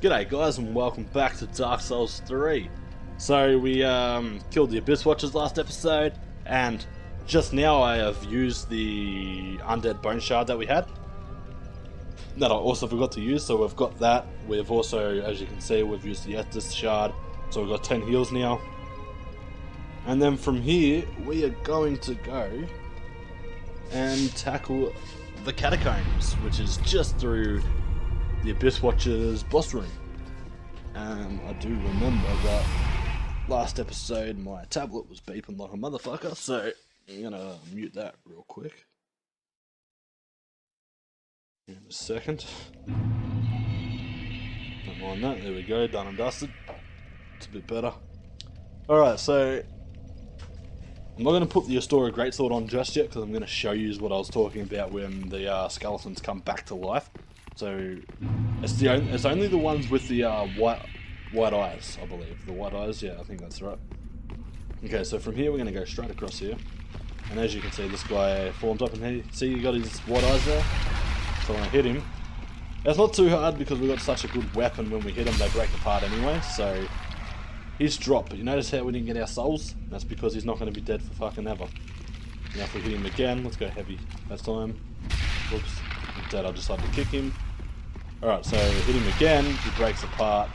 G'day guys and welcome back to Dark Souls 3. So we killed the Abyss Watchers last episode, and just now I have used the Undead Bone Shard that we had. That I also forgot to use, so we've got that. We've also, as you can see, we've used the Estus Shard, so we've got 10 heals now. And then from here, we are going to go and tackle the Catacombs, which is just through the Abyss Watchers boss room. I do remember that last episode my tablet was beeping like a motherfucker, so I'm gonna mute that real quick. In a second. Don't mind that, there we go, done and dusted. It's a bit better. Alright, so I'm not going to put the Astora Greatsword on just yet, because I'm going to show you what I was talking about when the skeletons come back to life. So it's only the ones with the white eyes, I believe. The white eyes, yeah, I think that's right. Okay, so from here we're going to go straight across here. And as you can see, this guy formed up, and he, see, he got his white eyes there? So when I hit him, it's not too hard because we've got such a good weapon. When we hit him, they break apart anyway, so he's dropped. But you notice how we didn't get our souls? That's because he's not going to be dead for fucking ever. Now if we hit him again, let's go heavy this time. Whoops, instead I decided to kick him. Alright, so hit him again, he breaks apart.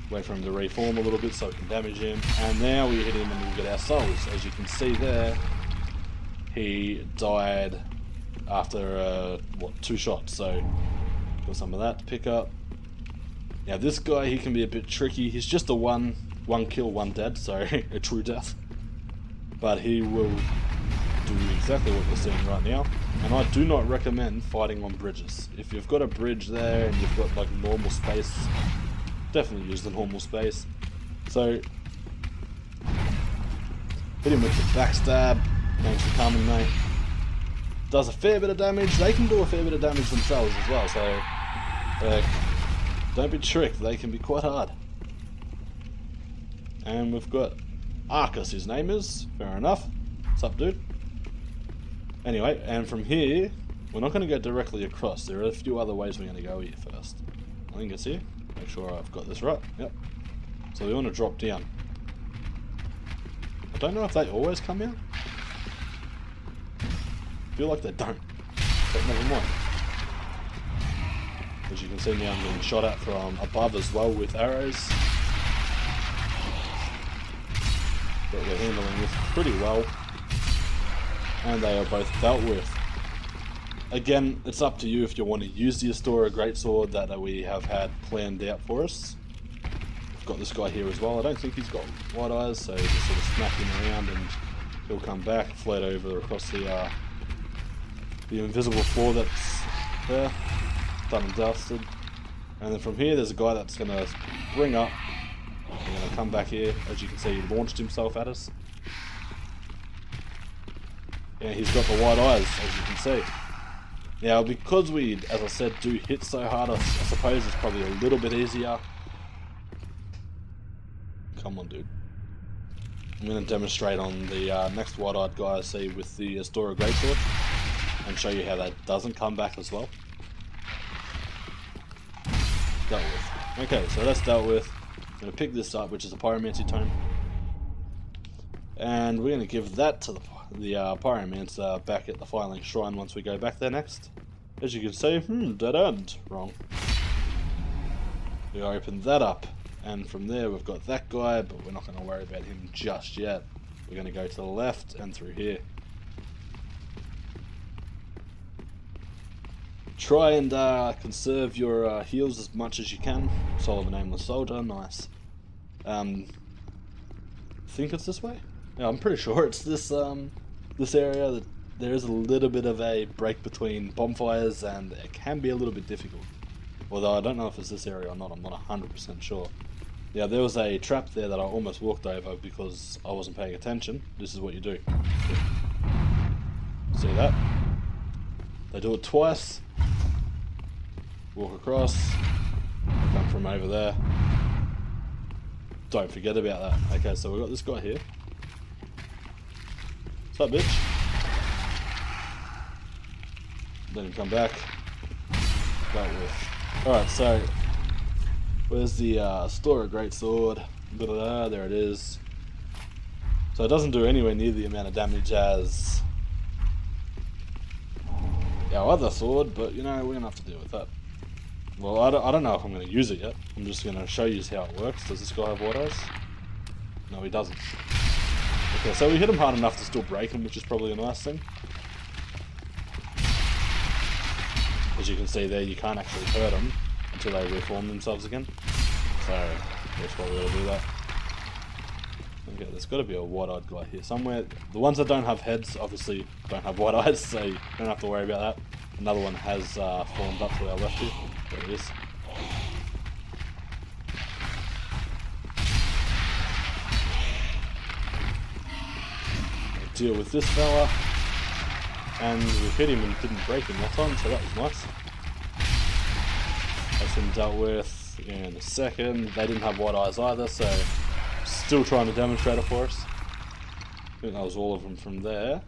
Wait for him to reform a little bit so we can damage him. And now we hit him and we get our souls. As you can see there, he died after, 2 shots. So, got some of that to pick up. Now this guy, he can be a bit tricky. He's just a one kill, one dead, so a true death. But he will do exactly what you're seeing right now. And I do not recommend fighting on bridges. If you've got a bridge there and you've got like normal space, definitely use the normal space. So hit him with the backstab. Thanks for coming, mate. Does a fair bit of damage. They can do a fair bit of damage themselves as well, so don't be tricked, they can be quite hard. And we've got Arcus, his name is. Fair enough. What's up, dude? Anyway, and from here, we're not going to go directly across. There are a few other ways we're going to go here first. I think it's here. Make sure I've got this right. Yep. So we want to drop down. I don't know if they always come out. I feel like they don't. But never mind. As you can see now, I'm getting shot at from above as well with arrows. But we're handling this pretty well. And they are both dealt with. Again, it's up to you if you want to use the Astora Greatsword that we have had planned out for us. We've got this guy here as well. I don't think he's got white eyes, so just sort of smack him around and he'll come back, float over across the invisible floor that's there. Done and dusted. And then from here there's a guy that's going to bring up. We're going to come back here. As you can see, he launched himself at us. Yeah, he's got the white eyes, as you can see. Now, because we, as I said, do hit so hard, I suppose it's probably a little bit easier. Come on, dude. I'm going to demonstrate on the next white-eyed guy I see with the Astora Greatsword, and show you how that doesn't come back as well. Dealt with. Okay, so that's dealt with. I'm going to pick this up, which is a Pyromancy Tome. And we're going to give that to the Pyromancer back at the Firelink Shrine once we go back there next. As you can see, dead end. Wrong. We open that up, and from there we've got that guy, but we're not going to worry about him just yet. We're going to go to the left and through here. Try and conserve your heals as much as you can. Soul of a Nameless Soldier, nice. I think it's this way? Yeah, I'm pretty sure it's this this area. That there is a little bit of a break between bonfires, and it can be a little bit difficult. Although I don't know if it's this area or not, I'm not 100% sure. Yeah, there was a trap there that I almost walked over because I wasn't paying attention. This is what you do. See that? They do it twice. Walk across. Come from over there. Don't forget about that. Okay, so we've got this guy here. What's up, bitch? Let him come back. Alright, so Where's the store of greatsword? There it is. So it doesn't do anywhere near the amount of damage as our other sword, but you know, we're gonna have to deal with that. Well, I don't know if I'm gonna use it yet. I'm just gonna show you how it works. Does this guy have white eyes? No, he doesn't. Okay, so we hit him hard enough to still break him, which is probably a nice thing. As you can see there, you can't actually hurt them until they reform themselves again. So that's why we're gonna do that. Okay, there's got to be a white-eyed guy here somewhere. The ones that don't have heads obviously don't have white eyes, so you don't have to worry about that. Another one has formed up to our left here. There it is. We'll deal with this fella. And we hit him and didn't break him that time, so that was nice. That's been dealt with in a second. They didn't have white eyes either, so still trying to demonstrate it for us. I think that was all of them from there.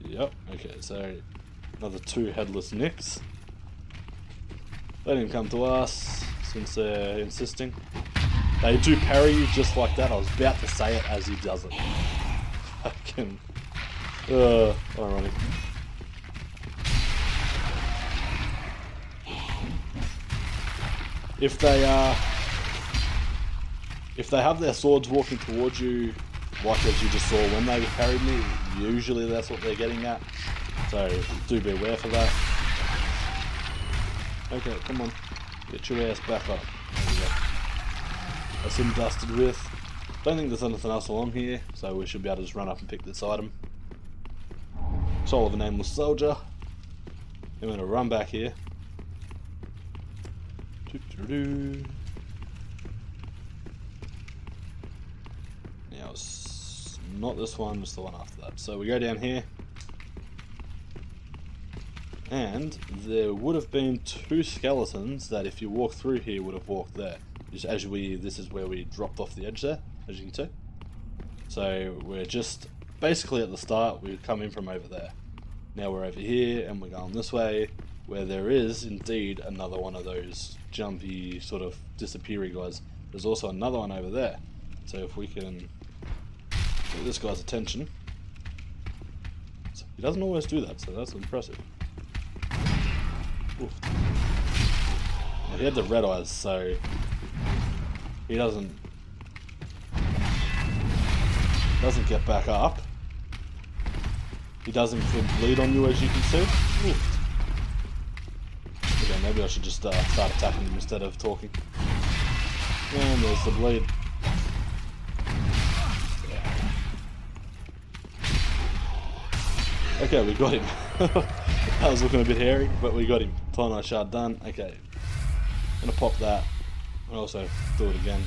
Yep, okay, so another 2 headless nicks. They didn't come to us since they're insisting. They do parry you just like that. I was about to say it as he does it. Fucking ironic. If they have their swords walking towards you, like as you just saw when they parried me, usually that's what they're getting at. So do be aware for that. Okay, come on, get your ass back up. There we go. That's him dusted with. Don't think there's anything else along here, so we should be able to just run up and pick this item. Soul of a Nameless Soldier. I'm going to run back here. Now it's not this one, it's the one after that. So we go down here. And there would have been 2 skeletons that if you walk through here would have walked there. Just as this is where we dropped off the edge there, as you can see. So we're just basically at the start, we come in from over there. Now we're over here and we're going this way, where there is indeed another one of those jumpy sort of disappearing guys. There's also another one over there. So if we can get this guy's attention. So he doesn't always do that, so that's impressive. Oof. Now, he had the red eyes, so he doesn't get back up. He doesn't bleed on you, as you can see. Oof. Okay, maybe I should just start attacking him instead of talking. And there's the bleed. Okay, we got him. That was looking a bit hairy, but we got him. Titanite shard done. Okay, I'm gonna pop that. And also do it again.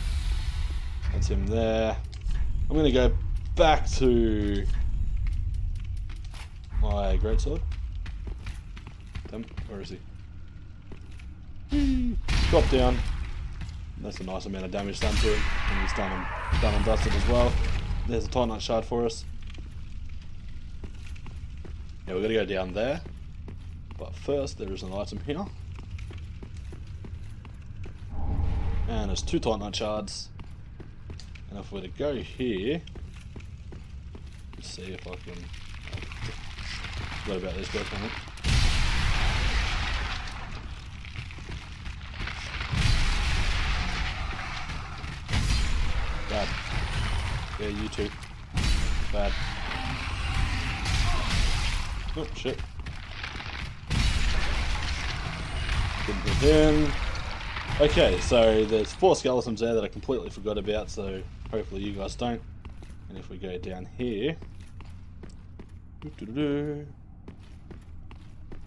That's him there. I'm gonna go back to my greatsword. Damn, where is he? Drop down. That's a nice amount of damage done to him. And he's done and dusted as well. There's a Titanite shard for us. Yeah, we're gonna go down there. But first, there is an item here. And there's 2 Titanite shards. And if we're to go here, let's see if I can. What about this guy coming? Bad. Yeah, you too. Bad. Oh shit. Didn't get in. Okay, so there's 4 skeletons there that I completely forgot about, so hopefully you guys don't. And if we go down here,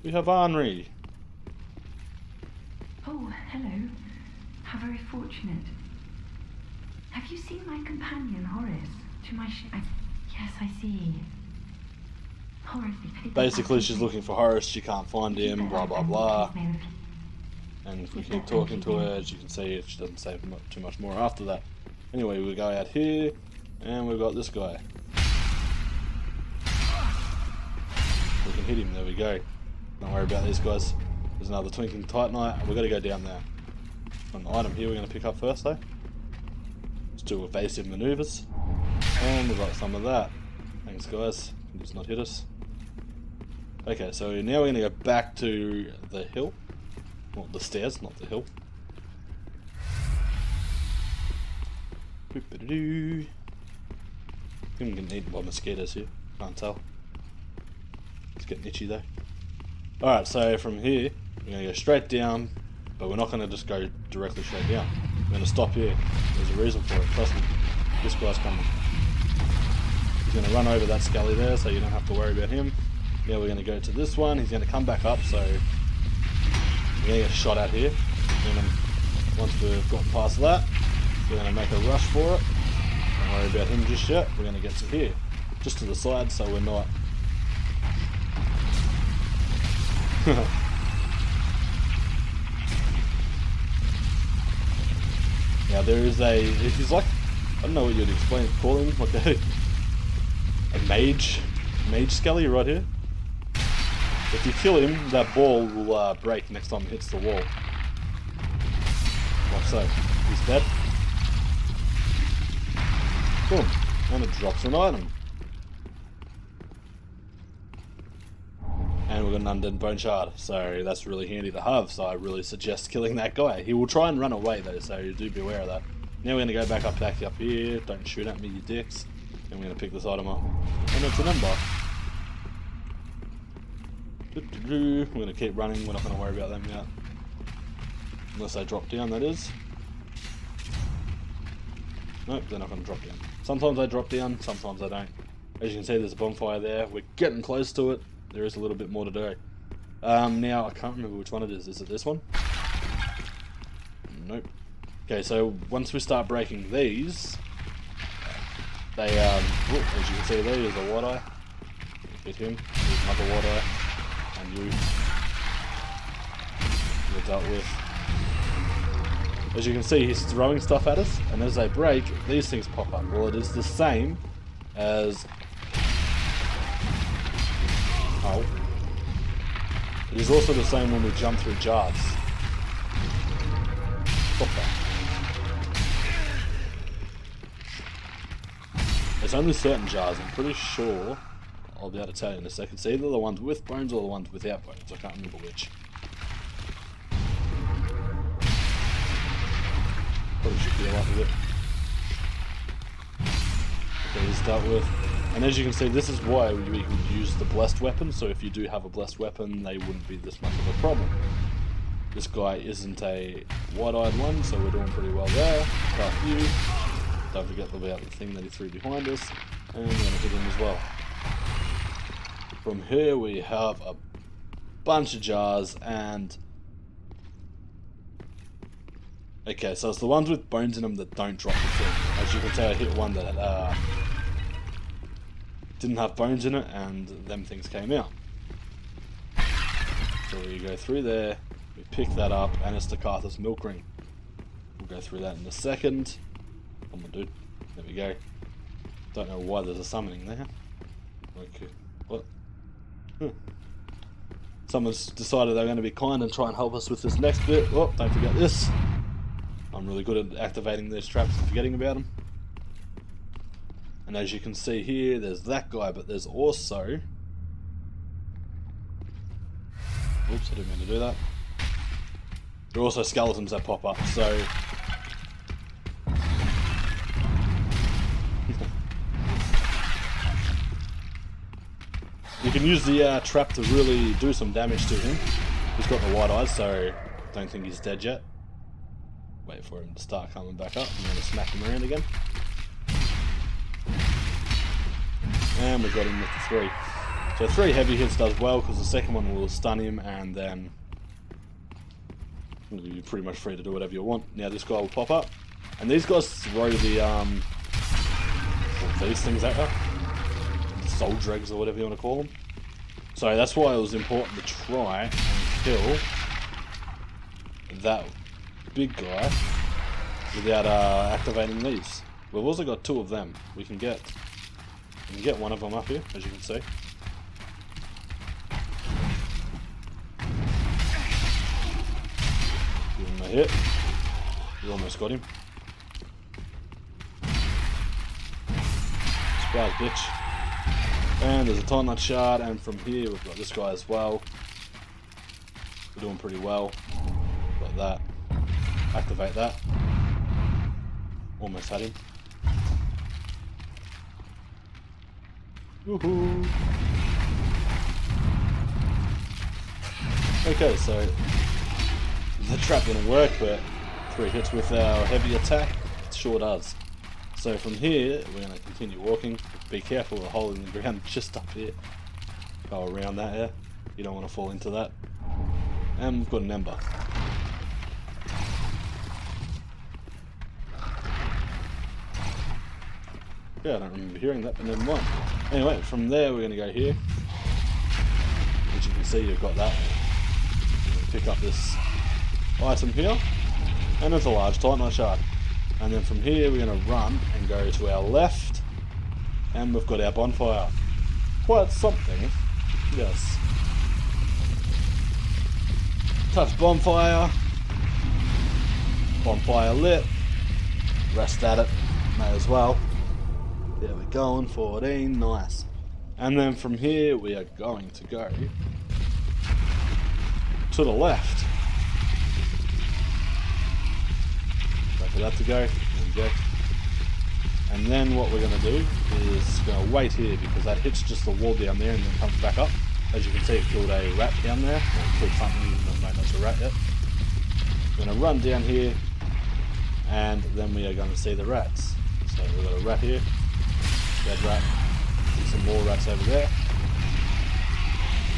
we have Henri. Oh, hello. How very fortunate. Have you seen my companion, Horace? To my yes, I see. Horace, basically, she's looking for Horace, she can't find him, blah blah blah. And if we keep talking to her, as you can see, she doesn't say too much more after that. Anyway, we go out here, and we've got this guy. We can hit him, there we go. Don't worry about these guys. There's another twinkling titanite, and we've got to go down there. An item here we're going to pick up first though. Let's do evasive maneuvers. And we've got some of that. Thanks guys, can just not hit us. Okay, so now we're going to go back to the hill. Well, the stairs, not the hill. I think I'm getting eaten by mosquitoes here, can't tell. It's getting itchy though. Alright, so from here, we're going to go straight down, but we're not going to just go directly straight down. We're going to stop here. There's a reason for it, trust me. This guy's coming. He's going to run over that scully there, so you don't have to worry about him. Now we're going to go to this one. He's going to come back up, so we're going to get shot at here. And then once we've gotten past that, we're going to make a rush for it. Don't worry about him just yet. We're going to get to here, just to the side, so we're not. Now there is he's like, I don't know what you'd call him, like a mage skelly right here. If you kill him, that ball will break next time it hits the wall. Like so. He's dead. Boom. And it drops an item. And we've got an undead bone shard, so that's really handy to have, so I really suggest killing that guy. He will try and run away though, so do be aware of that. Now we're going to go back up here, don't shoot at me you dicks, and we're going to pick this item up. And it's an ember. We're going to keep running, we're not going to worry about them yet. Unless they drop down, that is. Nope, they're not going to drop down. Sometimes they drop down, sometimes they don't. As you can see, there's a bonfire there, we're getting close to it. There is a little bit more to do. Now, I can't remember which one it is. Is it this one? Nope. Okay, so once we start breaking these, they, as you can see there, there's a wide eye. Hit him. There's another wide eye. And you're dealt with. As you can see, he's throwing stuff at us, and as they break, these things pop up. Well, it is the same as... Oh. It is also the same when we jump through jars. Stop that. There's only certain jars, I'm pretty sure. I'll be able to tell you in a second. It's either the ones with bones or the ones without bones. I can't remember which. Probably should heal up a bit. Okay, he's dealt with. And as you can see, this is why we can use the blessed weapon, so if you do have a blessed weapon, they wouldn't be this much of a problem. This guy isn't a wide-eyed one, so we're doing pretty well there. Got you. Don't forget about the thing that he threw behind us, and we're going to hit him as well. From here we have a bunch of jars, and... Okay, so it's the ones with bones in them that don't drop the thing. As you can tell, I hit one that... didn't have bones in it, and them things came out. So we go through there, we pick that up, and it's the Carthus milk ring. We'll go through that in a second. Come on, dude. There we go. Don't know why there's a summoning there. Okay. What? Someone's decided they're going to be kind and try and help us with this next bit. Oh, don't forget this. I'm really good at activating these traps and forgetting about them. And as you can see here, there's that guy, but there's also... Oops, I didn't mean to do that. There are also skeletons that pop up, so... You can use the trap to really do some damage to him. He's got the white eyes, so I don't think he's dead yet. Wait for him to start coming back up. I'm going to smack him around again. And we got him with the 3. So 3 heavy hits does well, because the second one will stun him, and then you're pretty much free to do whatever you want. Now this guy will pop up, and these guys throw the these things at her. The soul dregs or whatever you want to call them. So that's why it was important to try and kill that big guy without activating these. We've also got 2 of them. We can get one of them up here, as you can see. Give him a hit. We almost got him. Surprise, bitch. And there's a Titanite shard, and from here we've got this guy as well. We're doing pretty well. Got that. Activate that. Almost had him. Woohoo! Okay, so the trap didn't work, but 3 hits with our heavy attack, it sure does. So from here, we're going to continue walking. Be careful of the hole in the ground just up here. Go around that here. You don't want to fall into that. And we've got an ember. Yeah, I don't remember hearing that, but never mind. Anyway, from there we're going to go here. As you can see, you've got that. Pick up this item here. And it's a large Titanite shard. And then from here we're going to run and go to our left. And we've got our bonfire. Quite something. Yes. Touch bonfire. Bonfire lit. Rest at it. May as well. There we're going, 14, nice. And then from here we are going to go to the left. Wait for that to go, there we go. And then what we're going to do is going to wait here because that hits just the wall down there and then comes back up. As you can see, it killed a rat down there, or killed something even though that's a rat yet. We're going to run down here and then we are going to see the rats. So we've got a rat here. Dead rat, some more rats over there.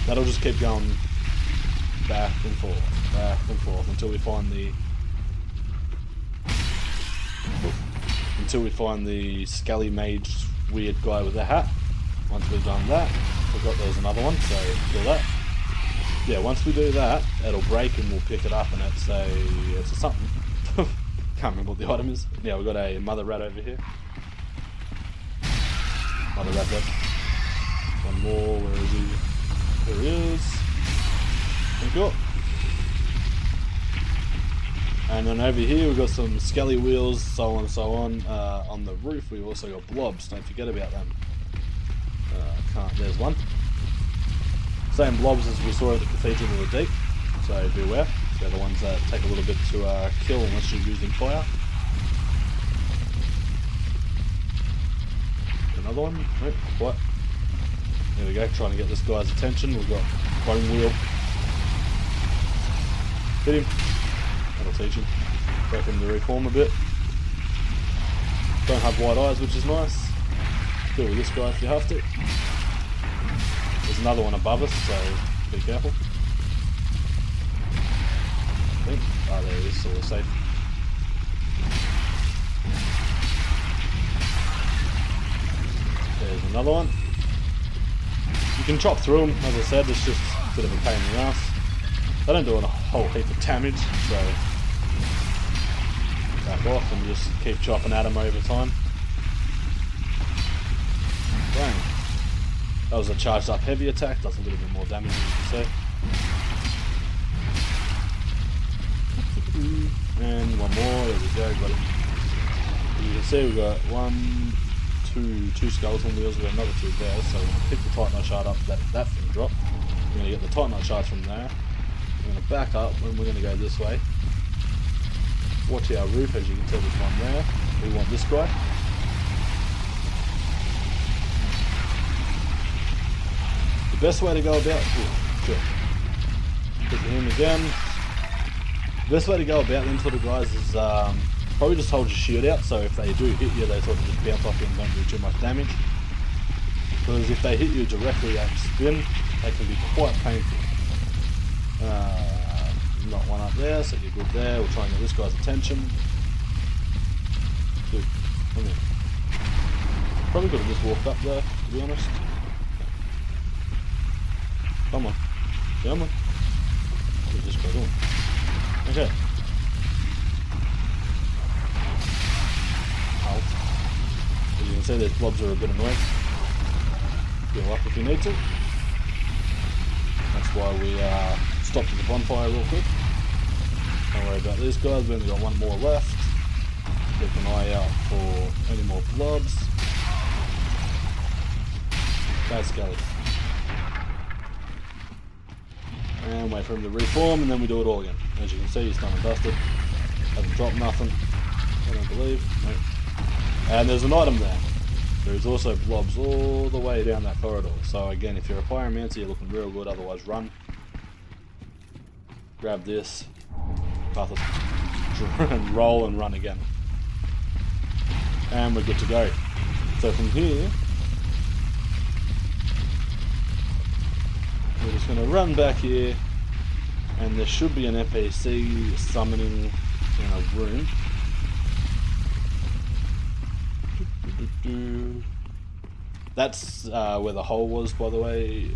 That'll just keep going back and forth until we find the skelly mage weird guy with a hat. Once we've done that, forgot there was another one, so kill that. Yeah, once we do that, it'll break and we'll pick it up and it's a something. Can't remember what the item is. Yeah, we've got a mother rat over here. Mother rat there. One more, where is he? There he is. Thank you. And then over here we've got some skelly wheels, so on and so on. On the roof we've also got blobs, don't forget about them. There's one. Same blobs as we saw at the Cathedral of the Deep, so beware. They're the ones that take a little bit to kill unless you're using fire. Another one. Nope, what? There we go, trying to get this guy's attention. We've got bone wheel. Hit him. That'll teach him. Break him to reform a bit. Don't have white eyes, which is nice. Deal with this guy if you have to. There's another one above us, so be careful. I think. Oh, there he is, so we're safe. There's another one. You can chop through them, as I said, it's just a bit of a pain in the ass. They don't do a whole heap of damage, so back off and just keep chopping at them over time. Bang. That was a charged up heavy attack, does a little bit more damage as you can see. And one more, there we go, got him. You can see we've got two skeleton wheels, we've got another 2 there, so we're going to pick the Titanite shard up, let that thing drop. We're going to get the Titanite shards from there. We're going to back up and we're going to go this way. Watch our roof, as you can tell there's one there. We want this guy. The best way to go about... Pick him again. The best way to go about them sort of guys is probably just hold your shield out, so if they do hit you, they sort of just bounce off you and don't do too much damage. Because if they hit you directly at spin, they can be quite painful. Not one up there, so you're good there. We'll try and get this guy's attention. Dude, come here. Probably could have just walked up there, to be honest. Come on. Come on. What is this guy doing? Okay. Ow. As you can see, these blobs are a bit annoying. Heal up if you need to. That's why we stopped at the bonfire real quick. Don't worry about these guys, we've only got one more left. Keep an eye out for any more blobs. Bad skeleton. And wait for him to reform, and then we do it all again. As you can see, he's done and dusted. Hasn't dropped nothing, I don't believe. No. And there's an item there. There's also blobs all the way down that corridor. So again, if you're a pyromancer, you're looking real good, otherwise run. Grab this. Carthus. And roll and run again. And we're good to go. So from here, we're just going to run back here, and there should be an NPC summoning in a room. That's where the hole was, by the way,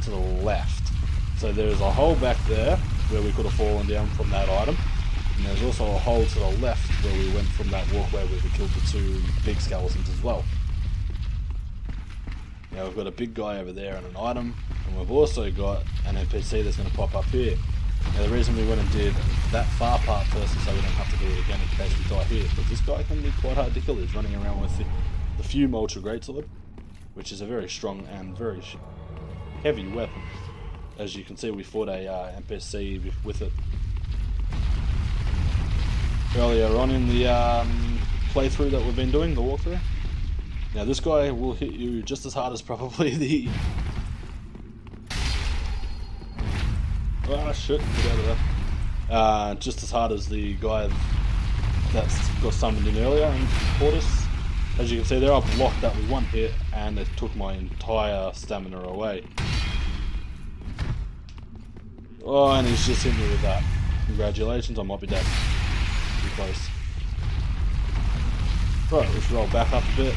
to the left. So there's a hole back there where we could have fallen down from that item, and there's also a hole to the left where we went from that walkway where we killed the two big skeletons as well. Now we've got a big guy over there and an item, and we've also got an NPC that's going to pop up here. Now the reason we went and did that far part first is so we don't have to do it again in case we die here, because this guy can be quite hard to kill. He's running around with the Fume Ultra Greatsword, which is a very strong and very heavy weapon. As you can see, we fought a NPC with it earlier on in the playthrough that we've been doing, the walkthrough. Now this guy will hit you just as hard as probably the... Ah, shit, get out of there. Just as hard as the guy that's got summoned in earlier in Carthus. As you can see, they're up blocked that with one hit, and it took my entire stamina away. Oh, and he's just hit me with that. Congratulations, I might be dead. Too close. Right, let's roll back up a bit.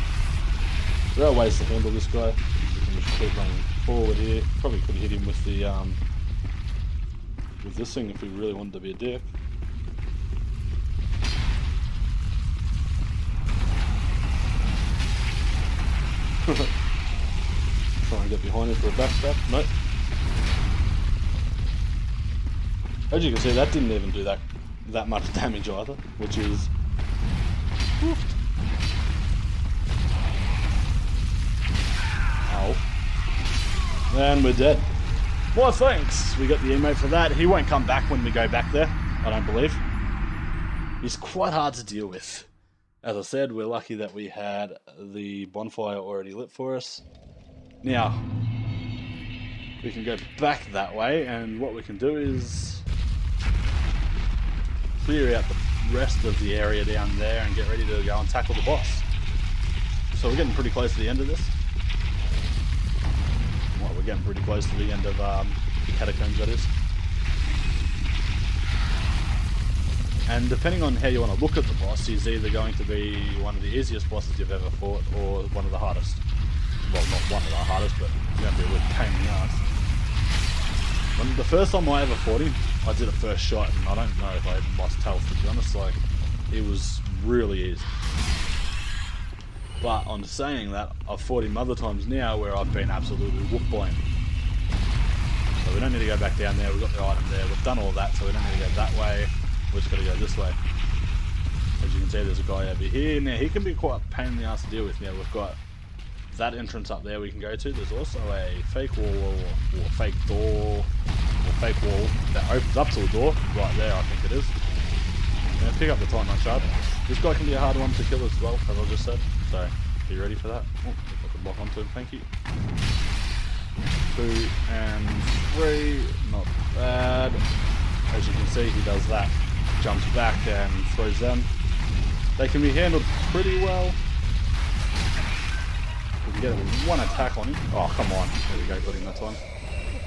There are ways to handle this guy. We can just keep running forward here. Probably could hit him with the with this thing if we really wanted to be a dick. Try and get behind him for a backstab. Nope. As you can see, that didn't even do that much damage either, which is... Oofed. Ow. And we're dead. Well, thanks. We got the emote for that. He won't come back when we go back there, I don't believe. He's quite hard to deal with. As I said, we're lucky that we had the bonfire already lit for us. Now, we can go back that way, and what we can do is clear out the rest of the area down there and get ready to go and tackle the boss. So we're getting pretty close to the end of this. Well, we're getting pretty close to the end of the Catacombs, that is. And depending on how you want to look at the boss, he's either going to be one of the easiest bosses you've ever fought, or one of the hardest. Well, not one of the hardest, but he's going to be a real pain in the ass. When the first time I ever fought him, I did a first shot, and I don't know if I even lost health, to be honest. Like, it was really easy. But on saying that, I've fought him other times now where I've been absolutely whooped by him. So we don't need to go back down there. We've got the item there. We've done all that, so we don't need to go that way. We're just got to go this way. As you can see, there's a guy over here. Now, he can be quite a pain in the ass to deal with. Now, we've got that entrance up there we can go to. There's also a fake wall or fake door or fake wall that opens up to a door right there, I think it is. Now, pick up the Titanite shard. This guy can be a hard one to kill as well, as I just said. So, are you ready for that? Oh, if I could block onto him, thank you. 2 and 3, not bad. As you can see, he does that. Jumps back and throws them. They can be handled pretty well. We can get one attack on him. Oh, come on. There we go, got him that time.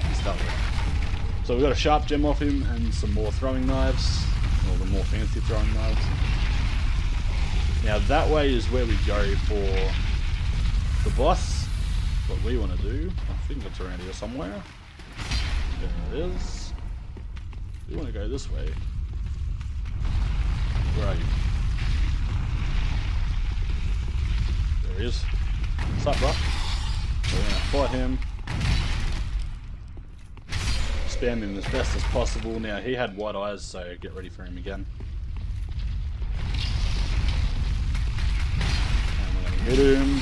He's done with it. So we've got a sharp gem off him and some more throwing knives. Or the more fancy throwing knives. Now that way is where we go for the boss. What we want to do, I think it's around here somewhere. There it is. We want to go this way. Where are you? There he is. What's up, bro? So we're going to fight him. spam him as best as possible. Now he had white eyes, so get ready for him again. And we're gonna hit him.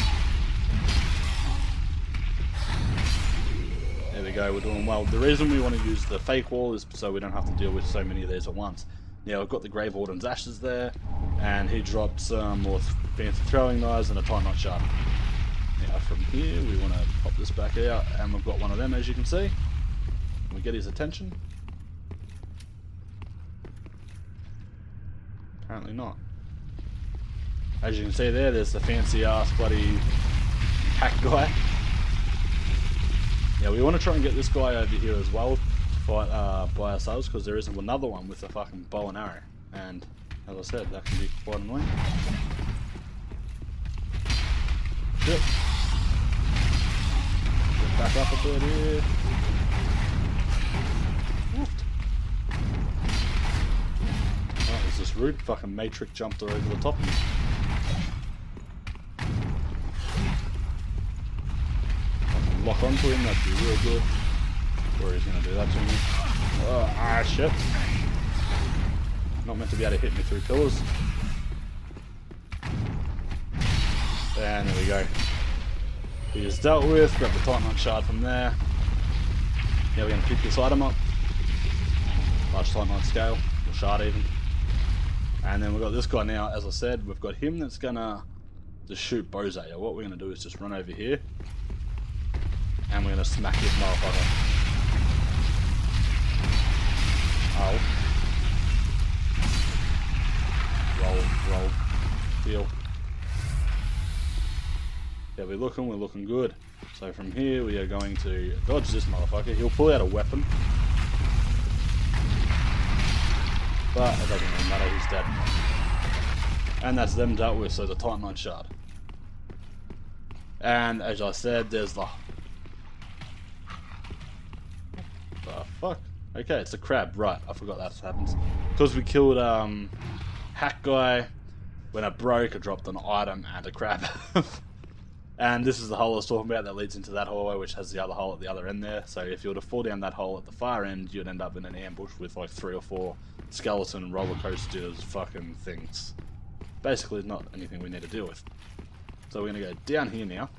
There we go, we're doing well. The reason we want to use the fake wall is so we don't have to deal with so many of these at once. Now I've got the Grave Warden's ashes there, and he dropped some more fancy throwing knives and a tight knot shard. Now from here we want to pop this back out, and we've got one of them, as you can see. Can we get his attention? Apparently not. As you can see there's the fancy ass bloody hack guy. Yeah, we want to try and get this guy over here as well to fight by ourselves, because there is another one with a fucking bow and arrow, and as I said, that can be quite annoying. Shit. Get back up a bit here. Woofed. Oh, is this rude? Fucking Matrix jumped over the top of me. Lock onto him, that'd be real good. Or he's gonna do that to me. Oh, ah, shit. Not meant to be able to hit me through pillars. And there we go. He is dealt with. Grab the tight knot shard from there. Now we're gonna pick this item up. Large tight knot scale, or shard even. And then we've got this guy now, as I said, we've got him that's gonna just shoot bows at you. What we're gonna do is just run over here. And we're gonna smack this motherfucker. Oh. Roll. Heal. Yeah, we're looking good. So from here we are going to dodge this motherfucker. He'll pull out a weapon. But it doesn't really matter, he's dead. And that's them dealt with, so the tight knot shard. And as I said, there's the fuck? Okay, it's a crab. Right, I forgot that happens. Because we killed hack guy, when it broke, it dropped an item and a crab. And this is the hole I was talking about that leads into that hallway, which has the other hole at the other end there. So if you were to fall down that hole at the far end, you'd end up in an ambush with like 3 or 4 skeleton roller coasters fucking things. Basically not anything we need to deal with. So we're going to go down here now.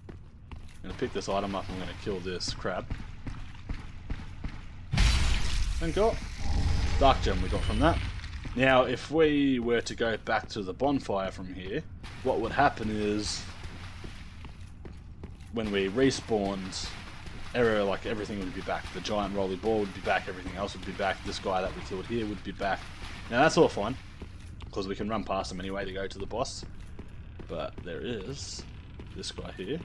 I'm going to pick this item up and I'm going to kill this crab. And got dark gem we got from that. Now if we were to go back to the bonfire from here, what would happen is when we respawned, like everything would be back. The giant rolly ball would be back, everything else would be back, this guy that we killed here would be back. Now that's all fine, because we can run past him anyway to go to the boss. But there is this guy here.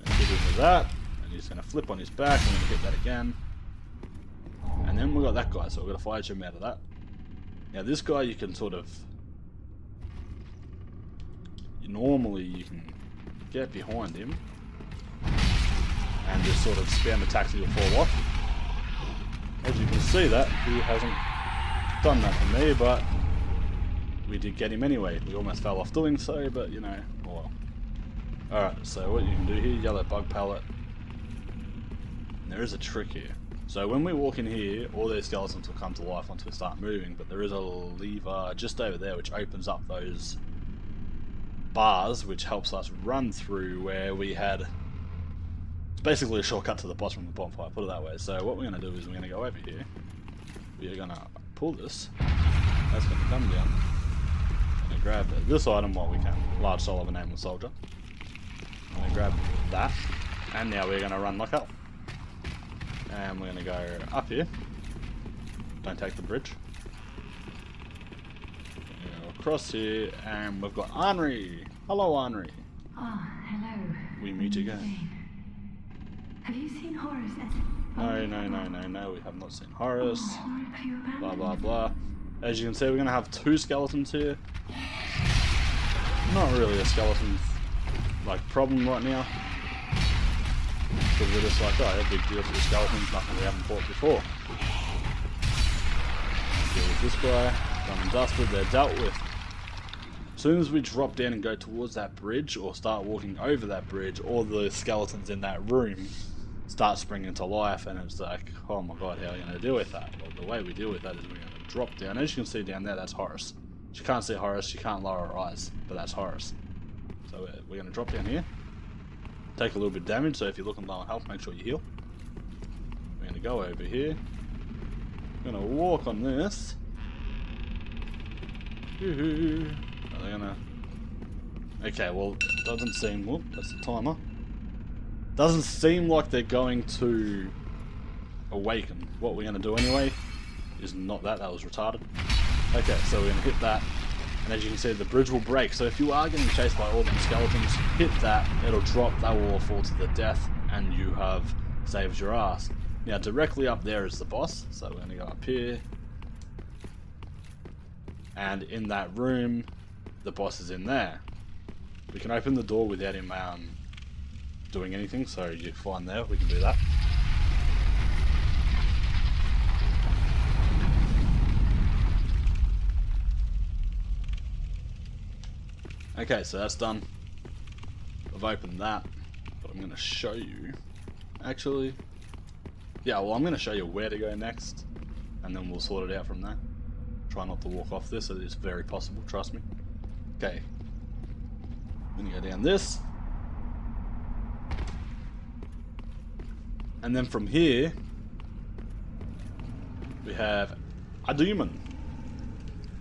Hit him with that, and he's going to flip on his back, and we're going to hit that again. And then we've got that guy, so we've got a fire gem out of that. Now this guy you can sort of... Normally you can get behind him and just sort of spam attacks till you'll fall off. As you can see that, he hasn't done that for me, but we did get him anyway. We almost fell off doing so, but you know, oh well. Alright, so what you can do here, yellow bug pallet. And there is a trick here. So when we walk in here, all these skeletons will come to life once we start moving, but there is a lever just over there which opens up those bars, which helps us run through where we had... It's basically a shortcut to the bottom of the bonfire, put it that way. So what we're going to do is we're going to go over here. We are going to pull this. That's going to come down. I'm going to grab this item while we can. Large soul of a nameless soldier. I'm going to grab that. And now we're going to run like hell. And we're going to go up here. Don't take the bridge. Across here, and we've got Henri. Hello, Henri. Oh, hello. We meet again. Have you seen Horus? No, we have not seen Horus. Oh, Blah, blah, blah. As you can see, we're going to have 2 skeletons here. Not really a skeleton, like, problem right now. Because we're just like, oh, big deal for the skeletons, nothing we haven't fought before. Deal with this guy. Done and dusted, they're dealt with. As soon as we drop down and go towards that bridge, or start walking over that bridge, all the skeletons in that room start springing to life, and it's like, oh my god, how are we going to deal with that? Well, the way we deal with that is we're going to drop down. As you can see down there, that's Horus. She can't see Horus, she can't lower her eyes, but that's Horus. So we're going to drop down here, take a little bit of damage, so if you're looking low on health, make sure you heal. We're going to go over here, we're going to walk on this. Are they going to... Okay, well, it doesn't seem... Whoop, that's the timer. Doesn't seem like they're going to awaken. What we're going to do anyway is not that. That was retarded. Okay, so we're going to hit that. And as you can see, the bridge will break. So if you are getting chased by all them skeletons, hit that. It'll drop. That will all fall to the death. And you have saved your ass. Now, directly up there is the boss. So we're going to go up here. And in that room, the boss is in there. We can open the door without him doing anything, so you find there, we can do that. Okay, so that's done. I've opened that, but I'm going to show you, actually, yeah, well I'm going to show you where to go next, and then we'll sort it out from there. Try not to walk off this, it is very possible, trust me. Okay, I'm going to go down this. And then from here, we have a demon.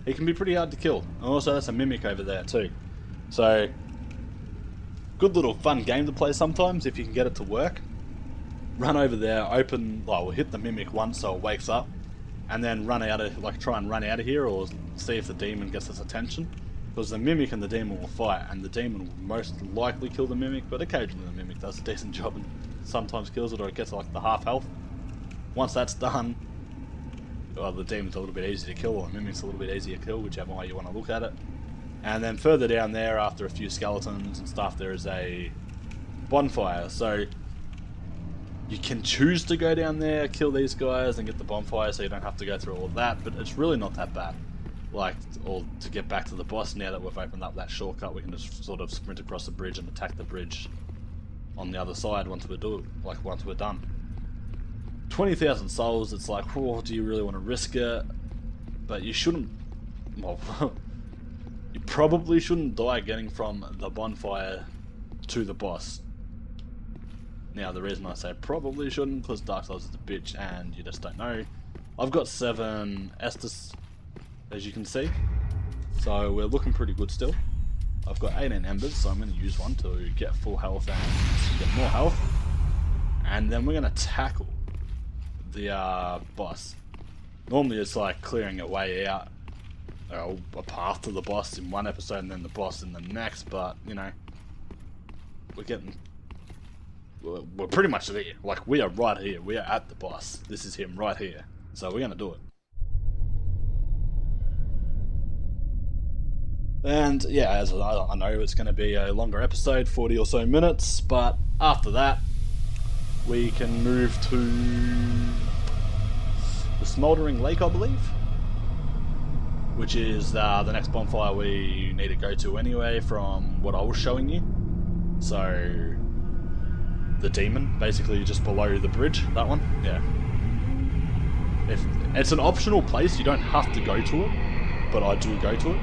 He can be pretty hard to kill. And also that's a mimic over there too. So, good little fun game to play sometimes if you can get it to work. Run over there, open, well, we'll hit the mimic once so it wakes up. And then run out of, like try and run out of here or see if the demon gets its attention. Because the mimic and the demon will fight, and the demon will most likely kill the mimic, but occasionally the mimic does a decent job and sometimes kills it, or it gets like the half health. Once that's done, well, the demon's a little bit easier to kill, or the mimic's a little bit easier to kill, whichever way you want to look at it. And then further down there, after a few skeletons and stuff, there is a bonfire. So you can choose to go down there, kill these guys, and get the bonfire, so you don't have to go through all that, but it's really not that bad. Like, or to get back to the boss, now that we've opened up that shortcut, we can just sort of sprint across the bridge and attack the bridge on the other side once we're done. 20,000 souls, it's like, oh, do you really want to risk it? But you shouldn't, well, you probably shouldn't die getting from the bonfire to the boss. Now, the reason I say probably shouldn't, because Dark Souls is a bitch and you just don't know. I've got 7 Estus, as you can see, so we're looking pretty good still. I've got 18 embers, so I'm going to use one to get full health and get more health. And then we're going to tackle the boss. Normally it's like clearing a way out, a path to the boss in one episode and then the boss in the next, but you know, we're pretty much there. Like, we are right here, we are at the boss. This is him right here, so we're going to do it. And yeah, as I know it's going to be a longer episode, 40 or so minutes, but after that we can move to the Smoldering Lake, I believe, which is the next bonfire we need to go to anyway from what I was showing you. So the demon, basically just below the bridge, that one, yeah. If it's an optional place, you don't have to go to it, but I do go to it.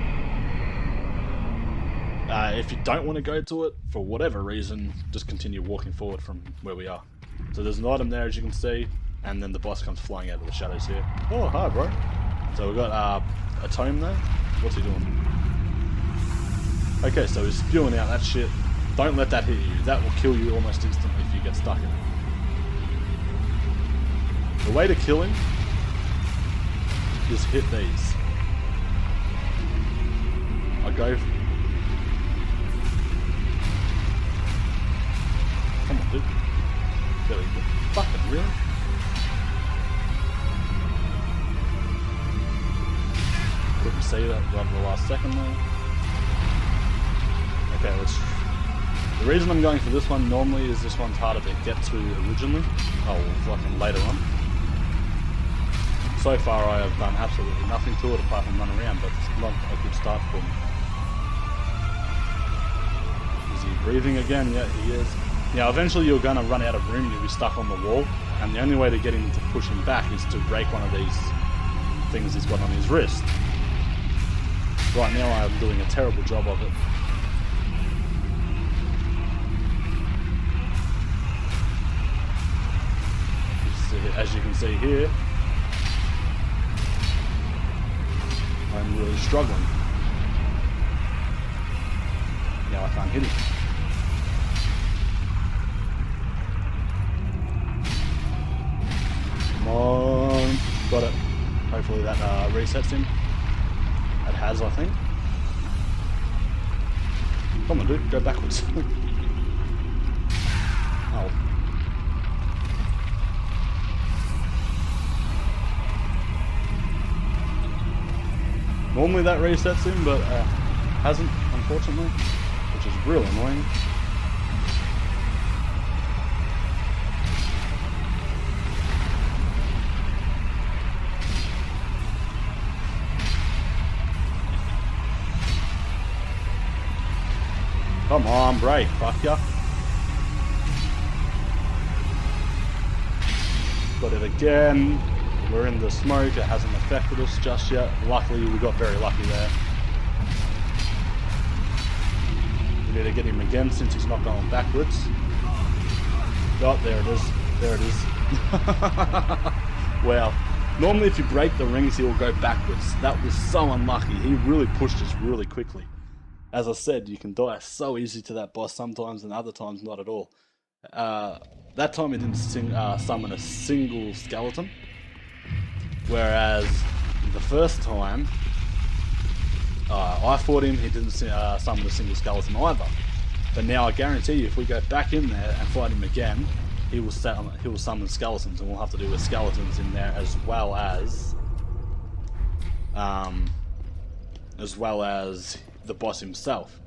If you don't want to go to it, for whatever reason, just continue walking forward from where we are. So there's an item there, as you can see, and then the boss comes flying out of the shadows here. Oh, hi, bro. So we've got a tome there. What's he doing? Okay, so he's spewing out that shit. Don't let that hit you. That will kill you almost instantly if you get stuck in it. The way to kill him is hit these. I go... Come on, dude. There we go. Fucking really? Couldn't see that right at the last second there. Okay, let's... The reason I'm going for this one normally is this one's harder to get to originally. Oh, fucking later on. So far I have done absolutely nothing to it apart from run around, but it's not a good start for me. Is he breathing again? Yeah, he is. Now eventually you're going to run out of room and you'll be stuck on the wall, and the only way to get him to push him back is to break one of these things he's got on his wrist. Right now I'm doing a terrible job of it. As you can see here, I'm really struggling. Now I can't hit him. Come on. Got it. Hopefully that resets him. It has, I think. Come on, dude. Go backwards. Oh. Normally that resets him, but hasn't, unfortunately, which is really annoying. Come on, break, fuck ya. Got it again. We're in the smoke, it hasn't affected us just yet. Luckily, we got very lucky there. We need to get him again since he's not going backwards. Oh, there it is. There it is. Wow. Normally if you break the rings, he will go backwards. That was so unlucky. He really pushed us really quickly. As I said, you can die so easy to that boss sometimes and other times not at all. That time he didn't summon a single skeleton. Whereas the first time I fought him, he didn't summon a single skeleton either. But now I guarantee you, if we go back in there and fight him again, he will summon skeletons, and we'll have to do with skeletons in there as well as the boss himself.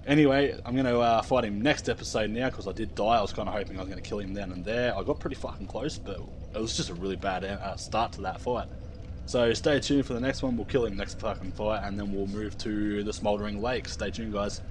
Anyway, I'm going to fight him next episode now, because I did die. I was kind of hoping I was going to kill him then and there. I got pretty fucking close, but it was just a really bad start to that fight. So stay tuned for the next one. We'll kill him next fucking fight, and then we'll move to the Smouldering Lake. Stay tuned, guys.